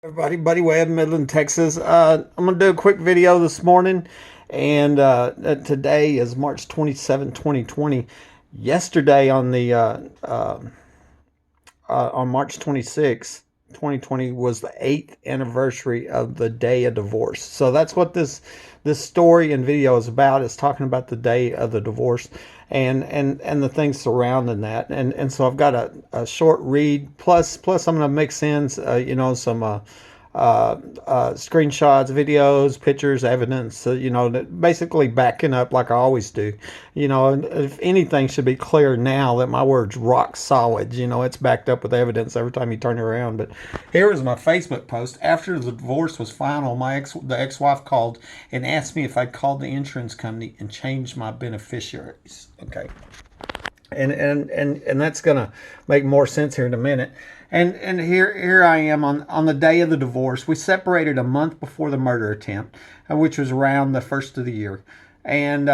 Everybody, Buddy Webb, Midland, Texas. I'm going to do a quick video this morning, and today is March 27, 2020. Yesterday on March 26, 2020 was the 8th anniversary of the day of divorce. So that's what this story and video is about. It's talking about the day of the divorce and the things surrounding that. And so I've got a short read plus I'm going to mix in some screenshots, videos, pictures, evidence, basically backing up like I always do. And if anything should be clear now that my word's rock solid, it's backed up with evidence every time you turn it around. But here is my Facebook post. After the divorce was final, the ex-wife called and asked me if I'd called the insurance company and changed my beneficiaries. Okay. And that's gonna make more sense here in a minute. And here I am on the day of the divorce. We separated a month before the murder attempt, which was around the first of the year. And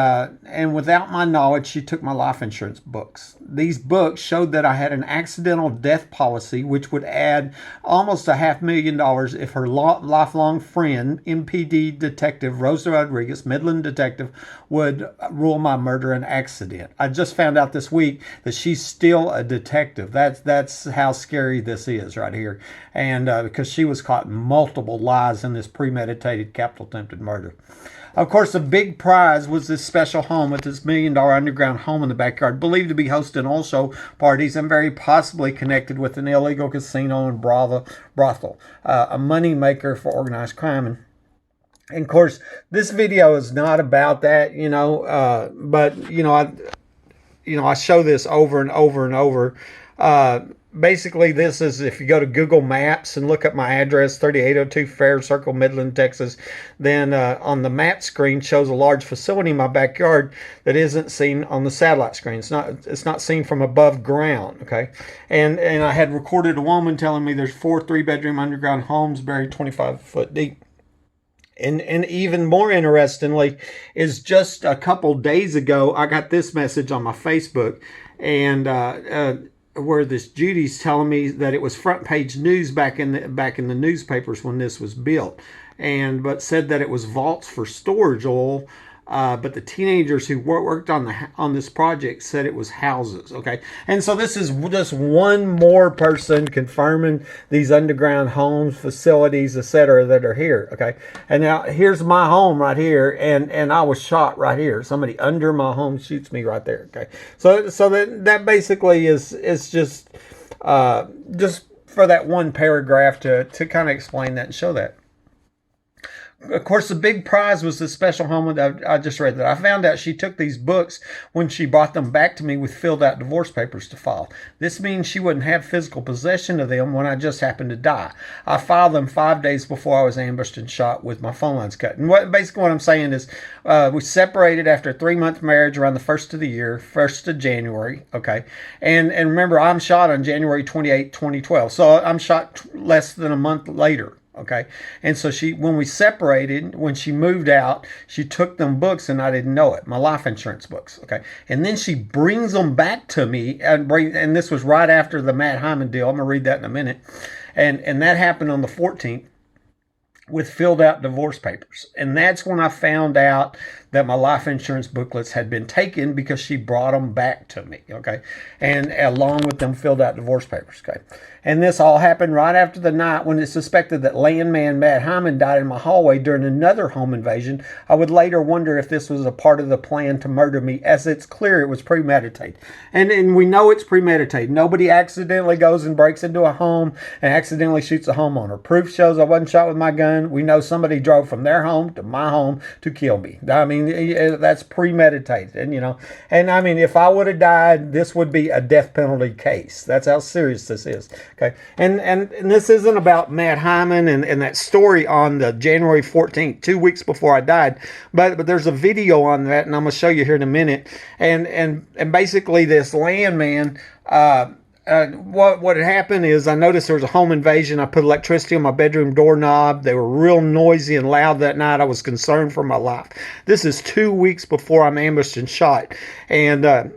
without my knowledge, she took my life insurance books. These books showed that I had an accidental death policy, which would add almost $500,000 if her lifelong friend, MPD Detective Rosie Rodriguez, Midland Detective, would rule my murder an accident. I just found out this week that she's still a detective. That's how scary this is right here. And because she was caught in multiple lies in this premeditated capital attempted murder. Of course, the big prize was this special home with this $1 million underground home in the backyard, believed to be hosting oil show parties and very possibly connected with an illegal casino and brothel, a money maker for organized crime. And of course, this video is not about that, but I show this over and over and over. Basically, this is if you go to Google Maps and look up my address, 3802 Fair Circle, Midland, Texas, then on the map screen shows a large facility in my backyard that isn't seen on the satellite screen. It's not seen from above ground, okay? And I had recorded a woman telling me there's 4 3-bedroom underground homes buried 25 foot deep. And even more interestingly is just a couple days ago, I got this message on my Facebook, and where this Judy's telling me that it was front page news back in the newspapers when this was built, but said that it was vaults for storage oil. But the teenagers who worked on this project said it was houses. Okay, and so this is just one more person confirming these underground homes, facilities, etc., that are here. Okay, and now here's my home right here, and I was shot right here. Somebody under my home shoots me right there. Okay, so that basically is just for that one paragraph to kind of explain that and show that. Of course, the big prize was the special home that I just read that. I found out she took these books when she brought them back to me with filled out divorce papers to file. This means she wouldn't have physical possession of them when I just happened to die. I filed them 5 days before I was ambushed and shot with my phone lines cut. And basically what I'm saying is we separated after a 3-month marriage around the 1st of the year, 1st of January, okay? And remember, I'm shot on January 28, 2012. So I'm shot less than a month later. Okay. And so when we separated, when she moved out, she took them books and I didn't know it, my life insurance books. Okay. And then she brings them back to me and this was right after the Matt Hyman deal. I'm going to read that in a minute. And that happened on the 14th with filled out divorce papers. And that's when I found out that my life insurance booklets had been taken because she brought them back to me, okay? And along with them filled out divorce papers, okay? And this all happened right after the night when it's suspected that landman Matt Hyman died in my hallway during another home invasion. I would later wonder if this was a part of the plan to murder me, as it's clear it was premeditated. And we know it's premeditated. Nobody accidentally goes and breaks into a home and accidentally shoots a homeowner. Proof shows I wasn't shot with my gun. We know somebody drove from their home to my home to kill me. I mean, that's premeditated. And I mean, if I would have died, this would be a death penalty case. That's how serious this is. Okay. And this isn't about Matt Hyman and that story on the January 14th, 2 weeks before I died. But there's a video on that, and I'm going to show you here in a minute. And basically this landman, what had happened is I noticed there was a home invasion. I put electricity on my bedroom doorknob. They were real noisy and loud that night. I was concerned for my life. This is 2 weeks before I'm ambushed and shot. And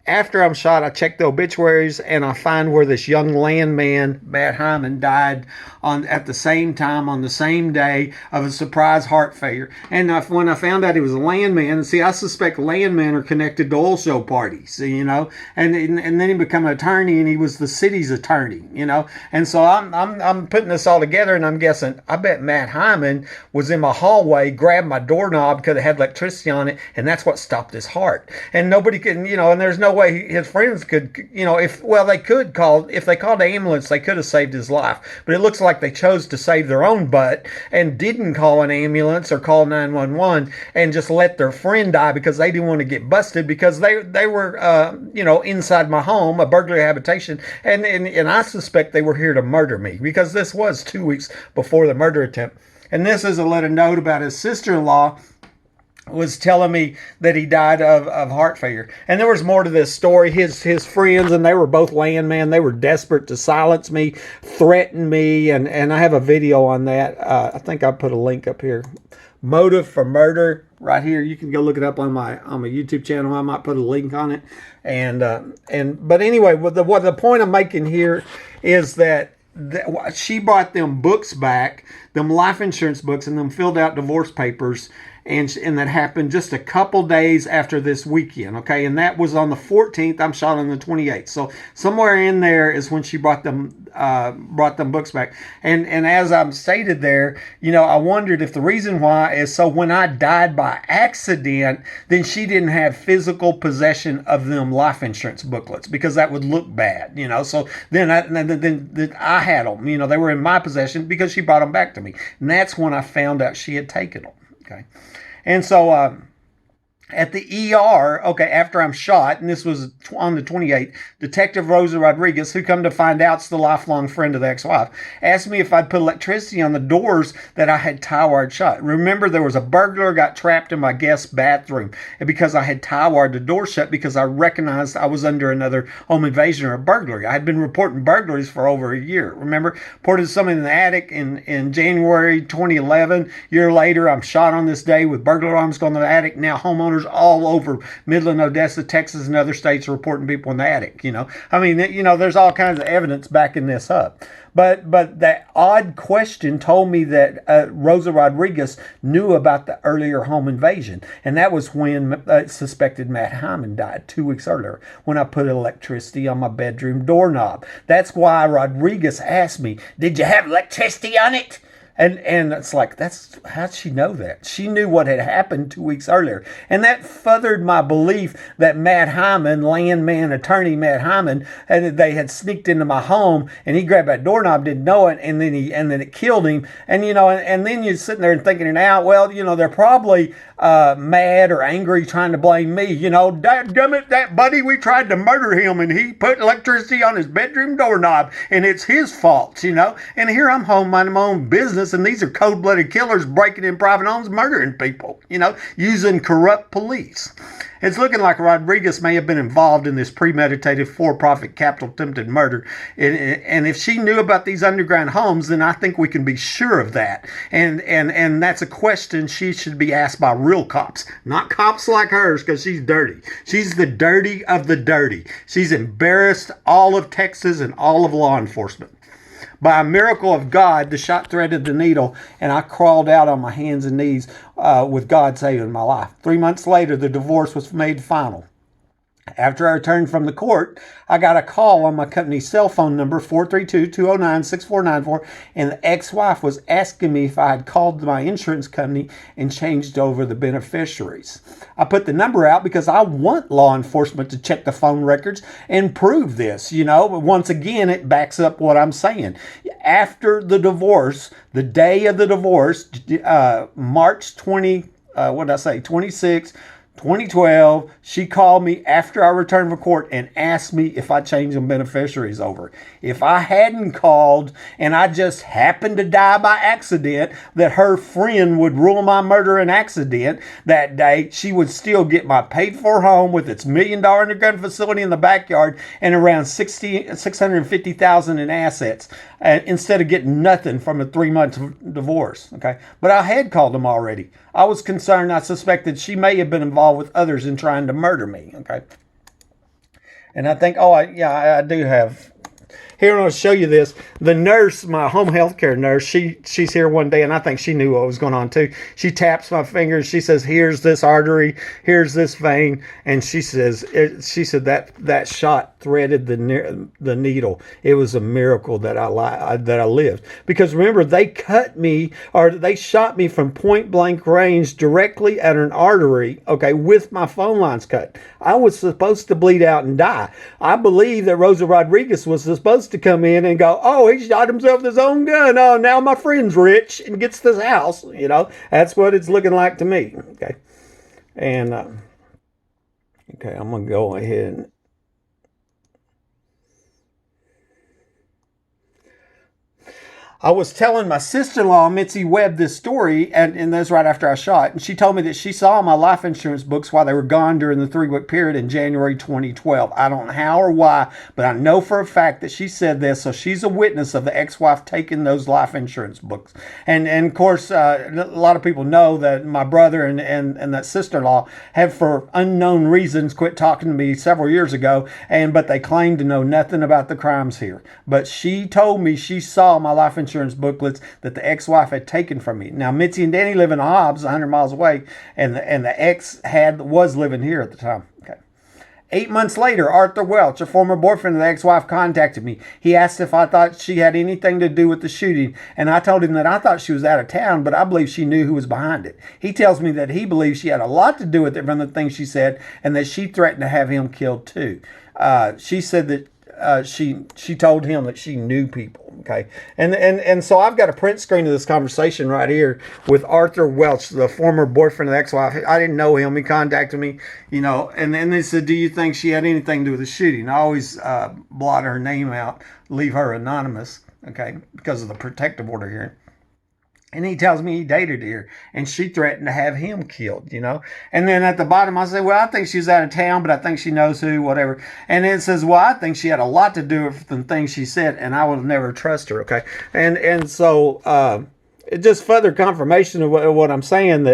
after I'm shot, I check the obituaries and I find where this young landman, Matt Hyman, died at the same time, on the same day, of a surprise heart failure. And when I found out he was a landman, and see, I suspect landmen are connected to oil show parties, you know, and then he became an attorney, and he was the city's attorney, you know. And so I'm putting this all together, and I'm guessing, I bet Matt Hyman was in my hallway, grabbed my doorknob because it had electricity on it, and that's what stopped his heart. And nobody can, you know, and there's no way his friends could, you know, if they called the ambulance, they could have saved his life. But it looks like they chose to save their own butt and didn't call an ambulance or call 911 and just let their friend die because they didn't want to get busted, because they were, you know, inside my home, a burglary habitation. And I suspect they were here to murder me, because this was 2 weeks before the murder attempt. And this is a little note about his sister-in-law, was telling me that he died of heart failure. And there was more to this story. His friends, and they were both landmen, they were desperate to silence me, threaten me, and I have a video on that. I think I put a link up here. Motive for murder, right here. You can go look it up on my YouTube channel. I might put a link on it. But anyway, what the point I'm making here is that she brought them books back, them life insurance books, and them filled out divorce papers. And that happened just a couple days after this weekend, okay? And that was on the 14th. I'm shot on the 28th. So somewhere in there is when she brought them books back. And as I'm stated there, you know, I wondered if the reason why is so when I died by accident, then she didn't have physical possession of them life insurance booklets, because that would look bad, you know. So then I had them, you know, they were in my possession because she brought them back to me. And that's when I found out she had taken them. Okay. And so at the ER, okay, after I'm shot, and this was on the 28th, Detective Rosie Rodriguez, who come to find out is the lifelong friend of the ex-wife, asked me if I'd put electricity on the doors that I had tie-wired shut. Remember, there was a burglar got trapped in my guest's bathroom, and because I had tie-wired the door shut, because I recognized I was under another home invasion or a burglary. I had been reporting burglaries for over a year. Remember, reported something in the attic in January 2011. A year later, I'm shot on this day with burglar alarms going in the attic. Now homeowners all over Midland, Odessa, Texas, and other states are reporting people in the attic, you know. I mean, you know, there's all kinds of evidence backing this up. But that odd question told me that Rosa Rodriguez knew about the earlier home invasion. And that was when suspected Matt Hyman died 2 weeks earlier, when I put electricity on my bedroom doorknob. That's why Rodriguez asked me, did you have electricity on it? And it's like, how'd she know that? She knew what had happened 2 weeks earlier. And that furthered my belief that Matt Hyman, landman attorney Matt Hyman, and they had sneaked into my home, and he grabbed that doorknob, didn't know it, and then it killed him. And, you know, and then you're sitting there and thinking it out, well, you know, they're probably mad or angry trying to blame me. You know, dadgummit, that buddy, we tried to murder him, and he put electricity on his bedroom doorknob, and it's his fault, you know. And here I'm home minding my own business, and these are cold-blooded killers breaking in private homes, murdering people, you know, using corrupt police. It's looking like Rodriguez may have been involved in this premeditated for-profit capital attempted murder. And if she knew about these underground homes, then I think we can be sure of that. And that's a question she should be asked by real cops, not cops like hers, because she's dirty. She's the dirty of the dirty. She's embarrassed all of Texas and all of law enforcement. By a miracle of God, the shot threaded the needle, and I crawled out on my hands and knees with God saving my life. 3 months later, the divorce was made final. After I returned from the court, I got a call on my company's cell phone number, 432-209-6494, and the ex-wife was asking me if I had called my insurance company and changed over the beneficiaries. I put the number out because I want law enforcement to check the phone records and prove this, you know. But once again, it backs up what I'm saying. After the divorce, the day of the divorce, March 26, 2012, she called me after I returned from court and asked me if I changed them beneficiaries over. If I hadn't called and I just happened to die by accident, that her friend would rule my murder an accident that day, she would still get my paid-for home with its $1 million underground facility in the backyard and around $650,000 in assets, instead of getting nothing from a 3-month divorce. Okay, but I had called them already. I was concerned. I suspected she may have been involved with others in trying to murder me. Okay. And I think, oh, I do have. Here, I'll show you this. The nurse, my home health care nurse, she's here one day, and I think she knew what was going on too. She taps my fingers. She says, "Here's this artery. Here's this vein," and she said that shot threaded the needle. It was a miracle that I lived, because remember, they cut me, or they shot me from point blank range directly at an artery. Okay, with my phone lines cut. I was supposed to bleed out and die. I believe that Rosie Rodriguez was supposed to come in and go, "Oh, he shot himself with his own gun. Oh, now my friend's rich and gets this house." That's what it's looking like to me. Okay, and okay, I'm gonna go ahead and. I was telling my sister-in-law, Mitzi Webb, this story, and that's right after I shot. And she told me that she saw my life insurance books while they were gone during the 3-week period in January 2012. I don't know how or why, but I know for a fact that she said this, so she's a witness of the ex-wife taking those life insurance books. And of course, a lot of people know that my brother and that sister-in-law have, for unknown reasons, quit talking to me several years ago, but they claim to know nothing about the crimes here. But she told me she saw my life insurance booklets that the ex-wife had taken from me. Now, Mitzi and Danny live in Hobbs, 100 miles away, and the ex was living here at the time. Okay. 8 months later, Arthur Welch, a former boyfriend of the ex-wife, contacted me. He asked if I thought she had anything to do with the shooting, and I told him that I thought she was out of town, but I believe she knew who was behind it. He tells me that he believes she had a lot to do with it from the things she said, and that she threatened to have him killed too. She said that she told him that she knew people. Okay, and so I've got a print screen of this conversation right here with Arthur Welch, the former boyfriend of the ex-wife. I didn't know him. He contacted me, and then they said, "Do you think she had anything to do with the shooting?" I always blot her name out, leave her anonymous, okay, because of the protective order here. And he tells me he dated her, and she threatened to have him killed, And then at the bottom, I say, well, I think she's out of town, but I think she knows who, whatever. And it says, well, I think she had a lot to do with the things she said, and I would never trust her, okay? And so it just further confirmation of what I'm saying,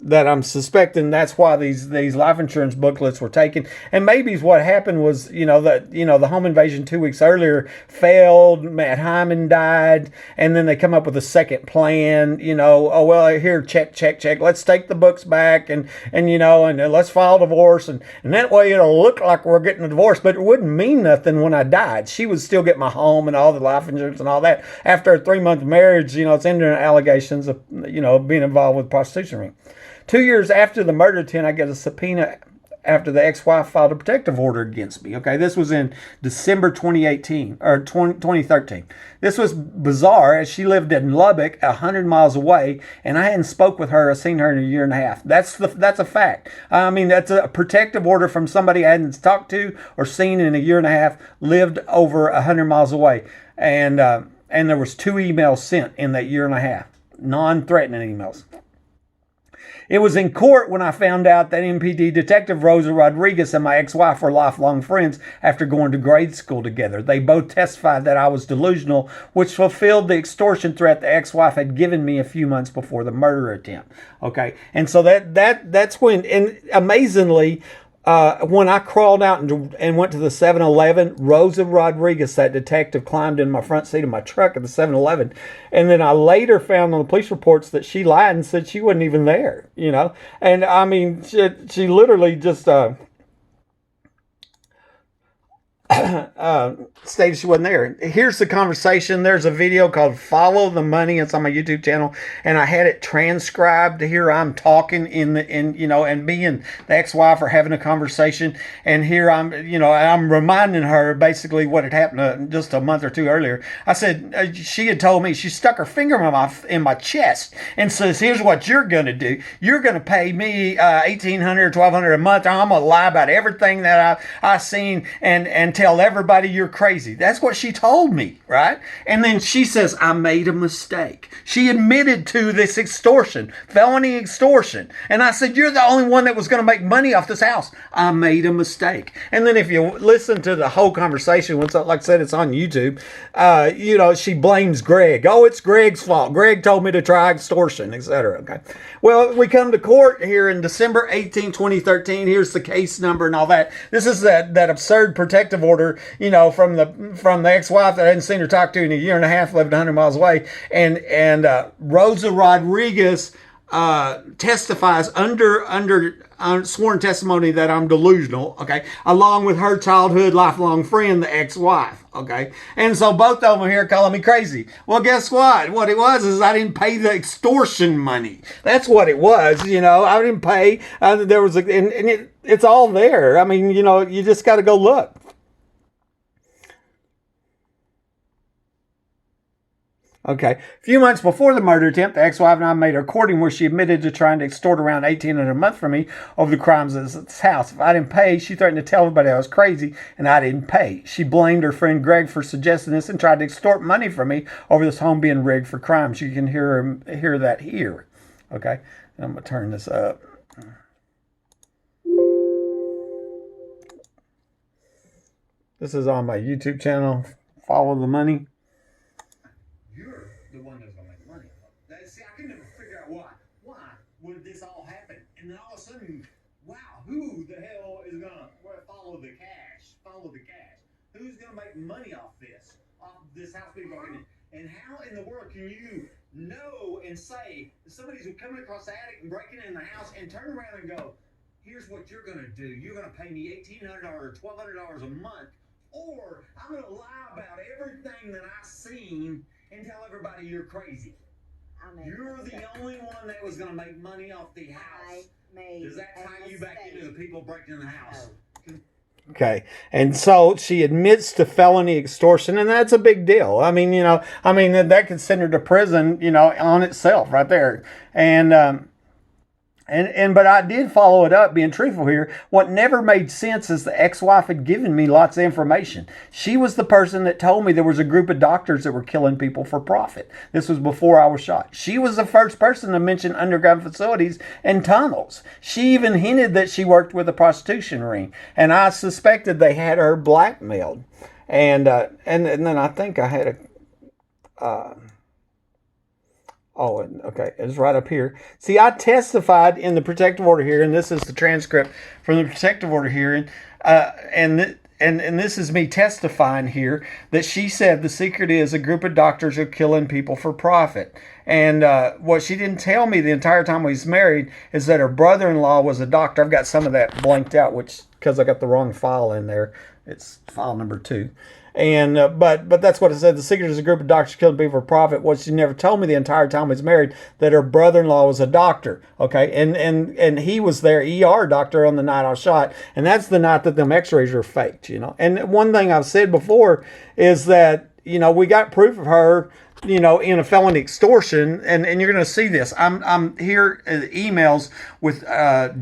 that I'm suspecting that's why these life insurance booklets were taken. And maybe what happened was, the home invasion 2 weeks earlier failed. Matt Hyman died, and then they come up with a second plan. Oh well, here, check. Let's take the books back, and let's file divorce, and that way it'll look like we're getting a divorce, but it wouldn't mean nothing when I died. She would still get my home and all the life insurance and all that. After a 3-month marriage, it's ending in allegations of being involved with prostitution ring. 2 years after the murder attempt, I get a subpoena after the ex-wife filed a protective order against me. Okay, this was in December 2018 or 2013. This was bizarre, as she lived in Lubbock, 100 miles away, and I hadn't spoke with her or seen her in a year and a half. That's a fact. I mean, that's a protective order from somebody I hadn't talked to or seen in a year and a half, lived over 100 miles away, and there was 2 emails sent in that year and a half, non-threatening emails. It was in court when I found out that MPD Detective Rosie Rodriguez and my ex-wife were lifelong friends after going to grade school together. They both testified that I was delusional, which fulfilled the extortion threat the ex-wife had given me a few months before the murder attempt. Okay, and so that's when, and amazingly, when I crawled out and went to the 7-Eleven, Rosie Rodriguez, that detective, climbed in my front seat of my truck at the 7-Eleven. And then I later found on the police reports that she lied and said she wasn't even there, And I mean, she literally just stated she wasn't there. Here's the conversation. There's a video called Follow the Money. It's on my YouTube channel, and I had it transcribed. Here I'm talking and me and the ex-wife are having a conversation, and here I'm reminding her basically what had happened just a month or two earlier. I said she had told me, she stuck her finger in my chest and says, here's what you're gonna do. You're gonna pay me $1,800 or $1,200 a month. I'm gonna lie about everything that I seen and and tell everybody you're crazy. That's what she told me, right? And then she says, I made a mistake. She admitted to this extortion, felony extortion. And I said, you're the only one that was going to make money off this house. I made a mistake. And then if you listen to the whole conversation, like I said, it's on YouTube, she blames Greg. Oh, it's Greg's fault. Greg told me to try extortion, etc. Okay. Well, we come to court here in December 18, 2013. Here's the case number and all that. This is that absurd protective order, from the ex-wife that I hadn't seen her talk to in a year and a half, lived 100 miles away. And Rosie Rodriguez testifies under sworn testimony that I'm delusional, okay, along with her childhood lifelong friend, the ex-wife, okay. And so both of them here calling me crazy. Well, guess what? What it was is I didn't pay the extortion money. That's what it was, I didn't pay. There was it's all there. I mean, you just got to go look. Okay. A few months before the murder attempt, the ex-wife and I made a recording where she admitted to trying to extort around $1,800 a month from me over the crimes of this house. If I didn't pay, she threatened to tell everybody I was crazy, and I didn't pay. She blamed her friend Greg for suggesting this and tried to extort money from me over this home being rigged for crimes. You can hear that here. Okay. I'm going to turn this up. This is on my YouTube channel. Follow the money. You're the one that's going to make money. See, I can never figure out why. Why would this all happen? And then all of a sudden, wow, who the hell is going to follow the cash? Follow the cash. Who's going to make money off this house being broken in? And how in the world can you know and say somebody's coming across the attic and breaking in the house and turn around and go, here's what you're going to do. You're going to pay me $1,800 or $1,200 a month, or I'm going to lie about everything that I've seen and tell everybody you're crazy. You're the only one that was going to make money off the house. Does that tie you back into the people breaking in the house? Okay. And so she admits to felony extortion, and that's a big deal. I mean, that could send her to prison, on itself right there. But I did follow it up, being truthful here. What never made sense is the ex-wife had given me lots of information. She was the person that told me there was a group of doctors that were killing people for profit. This was before I was shot. She was the first person to mention underground facilities and tunnels. She even hinted that she worked with a prostitution ring, and I suspected they had her blackmailed. And then I think I had a... Oh, okay. It's right up here. See, I testified in the protective order here, and this is the transcript from the protective order hearing, and this is me testifying here that she said the secret is a group of doctors are killing people for profit. And what she didn't tell me the entire time we was married is that her brother-in-law was a doctor. I've got some of that blanked out, which because I got the wrong file in there. It's file number 2. And but that's what it said. The secret is a group of doctors killing people for profit. What she never told me the entire time we was married that her brother-in-law was a doctor. Okay, and he was their ER doctor on the night I was shot, and that's the night that them X-rays are faked. And one thing I've said before is that we got proof of her in a felony extortion, and you're going to see this. I'm here emails with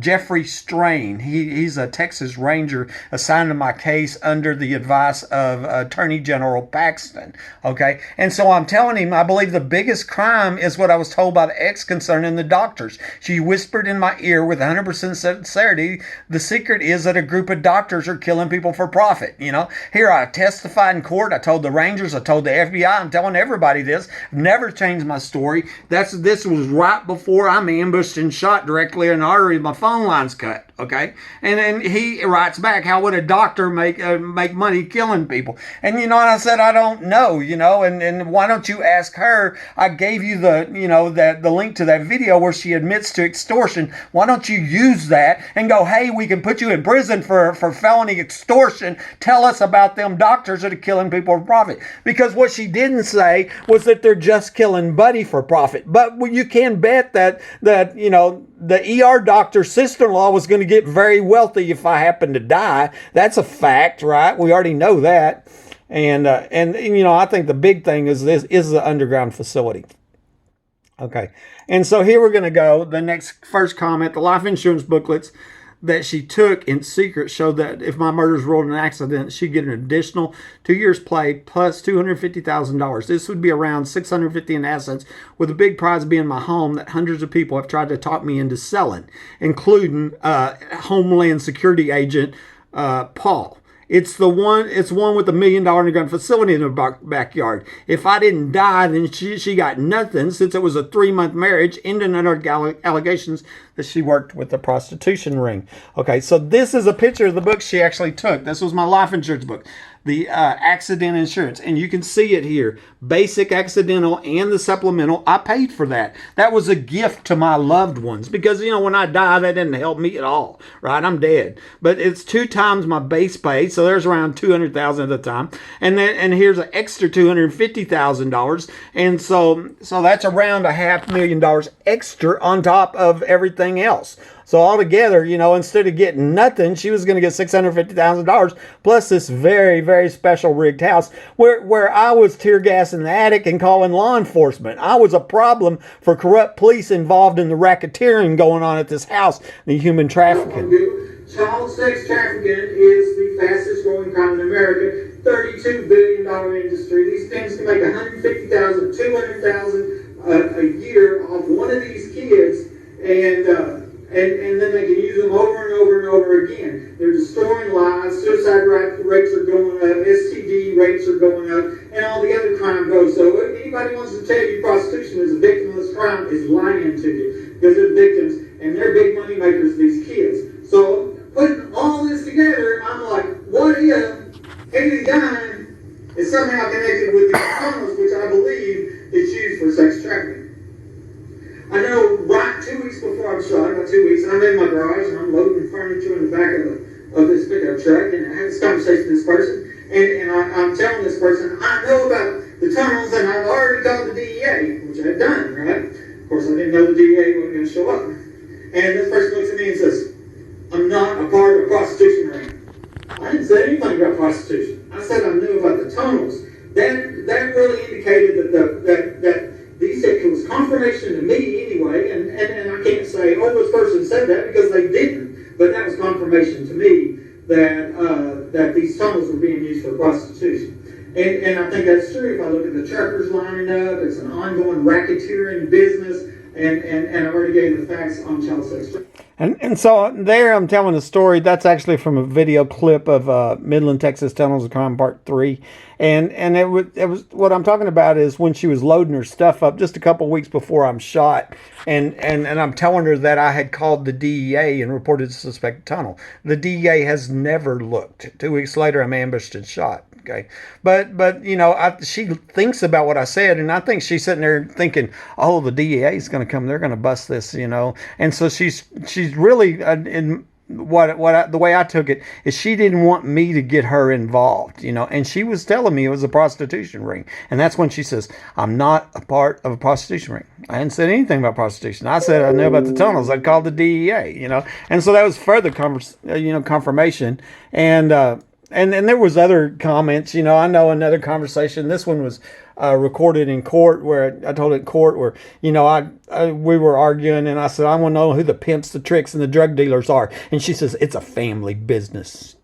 Jeffrey Strain. He's a Texas Ranger assigned to my case under the advice of Attorney General Paxton. Okay, and so I'm telling him I believe the biggest crime is what I was told by the ex concerning the doctors. She whispered in my ear with 100% sincerity, the secret is that a group of doctors are killing people for profit. Here I testified in court. I told the Rangers. I told the FBI. I'm telling everybody this. Never changed my story. This was right before I'm ambushed and shot directly in the artery. My phone line's cut. Okay, and then he writes back, how would a doctor make money killing people? And and I said, I don't know. And why don't you ask her? I gave you the link to that video where she admits to extortion. Why don't you use that and go, hey, we can put you in prison for felony extortion. Tell us about them doctors that are killing people for profit. Because what she didn't say was that they're just killing Buddy for profit. But you can bet that the ER doctor's sister-in-law was going to get very wealthy if I happened to die. That's a fact, right? We already know that. And I think the big thing is the underground facility. Okay. And so here we're going to go. The first comment, the life insurance booklets. that she took in secret showed that if my murders rolled in an accident, she'd get an additional 2 years play plus $250,000. This would be around $650 in assets, with a big prize being my home that hundreds of people have tried to talk me into selling, including Homeland Security agent Paul. It's one with $1 million underground facility in the backyard. If I didn't die, then she got nothing, since it was a 3-month marriage, ending under allegations that she worked with a prostitution ring. Okay, so this is a picture of the book she actually took. This was my life insurance book, the accident insurance, and you can see it here. Basic, accidental, and the supplemental. I paid for that. That was a gift to my loved ones, because when I die, that didn't help me at all, right? I'm dead. But it's 2 times my base pay, so there's around $200,000 at the time, and here's an extra $250,000, and so that's around $500,000 extra on top of everything else. So altogether, instead of getting nothing, she was going to get $650,000 plus this very, very special rigged house where I was tear gassing the attic and calling law enforcement. I was a problem for corrupt police involved in the racketeering going on at this house, the human trafficking. Child sex trafficking is the fastest growing crime in America. $32 billion industry. These things can make $150,000, $200,000 a year off one of these kids, and then they can use them over and over and over again. They're destroying lives. Suicide rates are going up. STD rates are going up, and all the other crime goes. So if anybody wants to tell you prostitution is a victim of this crime is lying to you, because they're victims and they're big money makers, these kids. So putting all this together, I'm like, what if Haley Dine is somehow connected with these tunnels, which I believe is used for sex trafficking? I know right 2 weeks before I'm shot, about 2 weeks, and I'm in my garage and I'm loading furniture in the back of this pickup truck, and I had this conversation with this person, and I'm telling this person, I know about the tunnels, and I've already called the DEA, which I've done, right? Of course, I didn't know the DEA wasn't going to show up. And this person looks at me and says, I'm not a part of a prostitution ring. I didn't say anything about prostitution. I said I knew about the tunnels. That really indicated that he said it was confirmation to me anyway, and I can't say, this person said that, because they didn't, but that was confirmation to me that these tunnels were being used for prostitution. And I think that's true. If I look at the truckers lining up, it's an ongoing racketeering business, and I already gave the facts on child sex. And so there I'm telling a story. That's actually from a video clip of Midland, Texas Tunnels of Crime Part 3. And it was what I'm talking about is when she was loading her stuff up just a couple weeks before I'm shot. And I'm telling her that I had called the DEA and reported the suspected tunnel. The DEA has never looked. 2 weeks later, I'm ambushed and shot. Okay, but she thinks about what I said, and I think she's sitting there thinking, oh, the DEA is going to come, they're going to bust this, and so she's really in the way I took it is she didn't want me to get her involved, and she was telling me it was a prostitution ring, and that's when she says, I'm not a part of a prostitution ring. I hadn't said anything about prostitution. I said I knew about the tunnels. I'd called the DEA, and so that was further confirmation, and there was other comments, I know another conversation. This one was recorded in court, where I told it in court where, we were arguing, and I said, I want to know who the pimps, the tricks, and the drug dealers are. And she says, it's a family business,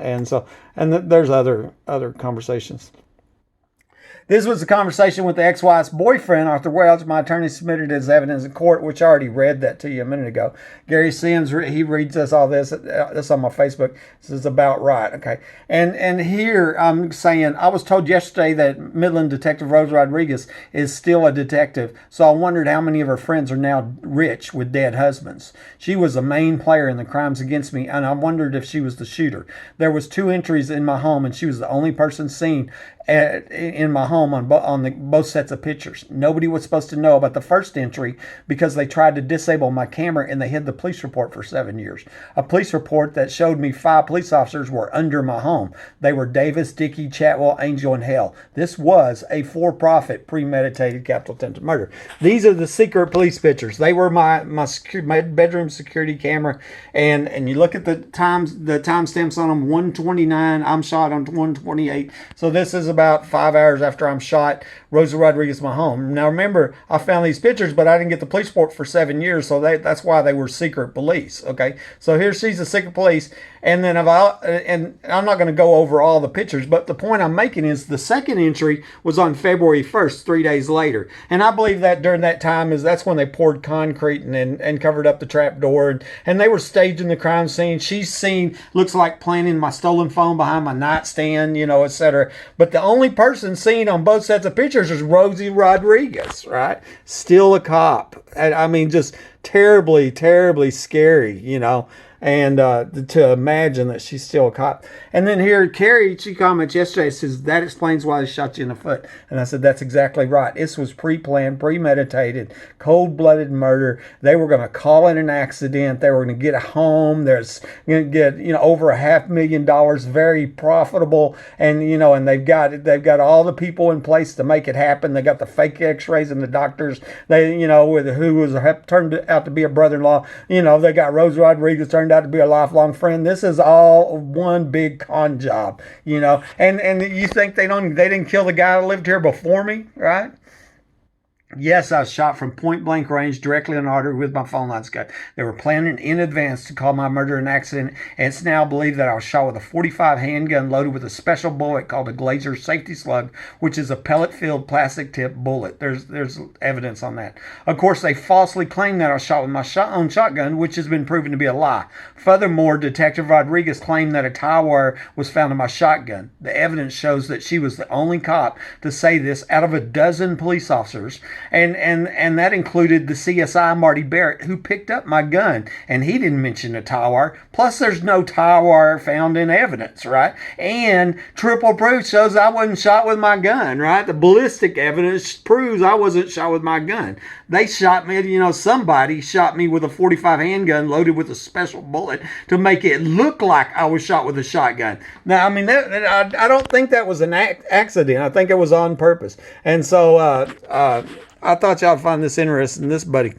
And so, there's other conversations. This was a conversation with the ex-wife's boyfriend, Arthur Welch. My attorney submitted his evidence in court, which I already read that to you a minute ago. Gary Sims, he reads us all this. This on my Facebook. This is about right, okay? And here I'm saying, I was told yesterday that Midland Detective Rosie Rodriguez is still a detective, so I wondered how many of her friends are now rich with dead husbands. She was a main player in the crimes against me, and I wondered if she was the shooter. There was 2 entries in my home, and she was the only person seen in my home on both sets of pictures. Nobody was supposed to know about the first entry because they tried to disable my camera, and they hid the police report for 7 years. A police report that showed me 5 police officers were under my home. They were Davis, Dickey, Chatwell, Angel, and Hale. This was a for-profit, premeditated capital attempted murder. These are the secret police pictures. They were my bedroom security camera, and you look at the timestamps on them. 1:29. I'm shot on 1:28. So this is about 5 hours after I'm shot, Rosie Rodriguez my home. Now remember, I found these pictures, but I didn't get the police report for 7 years, so that's why they were secret police. Okay, so here she's a secret police, and then and I'm not going to go over all the pictures, but the point I'm making is the second entry was on February 1st, 3 days later, and I believe that during that time that's when they poured concrete and covered up the trap door, and they were staging the crime scene. She's seen, looks like, planting my stolen phone behind my nightstand, etc. But the only person seen on both sets of pictures is Rosie Rodriguez, right? Still a cop. And I mean, just terribly, terribly scary. And to imagine that she's still a cop. And then here, Carrie, she comments yesterday, says, that explains why they shot you in the foot. And I said, that's exactly right. This was pre-planned, premeditated, cold-blooded murder. They were going to call it an accident. They were going to get a home. There's going to get, over $500,000, very profitable. And, and they've got all the people in place to make it happen. They got the fake x-rays and the doctors, who turned out to be a brother-in-law. They got Rose Rodriguez turned out to be a lifelong friend. This is all one big con job, and you think they didn't kill the guy that lived here before me, right? Yes, I was shot from point blank range directly on the artery with my phone line cut. They were planning in advance to call my murder an accident, and it's now believed that I was shot with a .45 handgun loaded with a special bullet called a Glazer safety slug, which is a pellet-filled plastic-tipped bullet. There's evidence on that. Of course, they falsely claimed that I was shot with my own shotgun, which has been proven to be a lie. Furthermore, Detective Rodriguez claimed that a tie wire was found in my shotgun. The evidence shows that she was the only cop to say this out of a dozen police officers. And that included the CSI Marty Barrett, who picked up my gun, and he didn't mention a tie wire. Plus, there's no tie wire found in evidence, right? And triple proof shows I wasn't shot with my gun, right? The ballistic evidence proves I wasn't shot with my gun. They shot me, somebody shot me with a .45 handgun loaded with a special bullet to make it look like I was shot with a shotgun. Now, I mean, I don't think that was an accident. I think it was on purpose. And so, I thought y'all would find this interesting. This buddy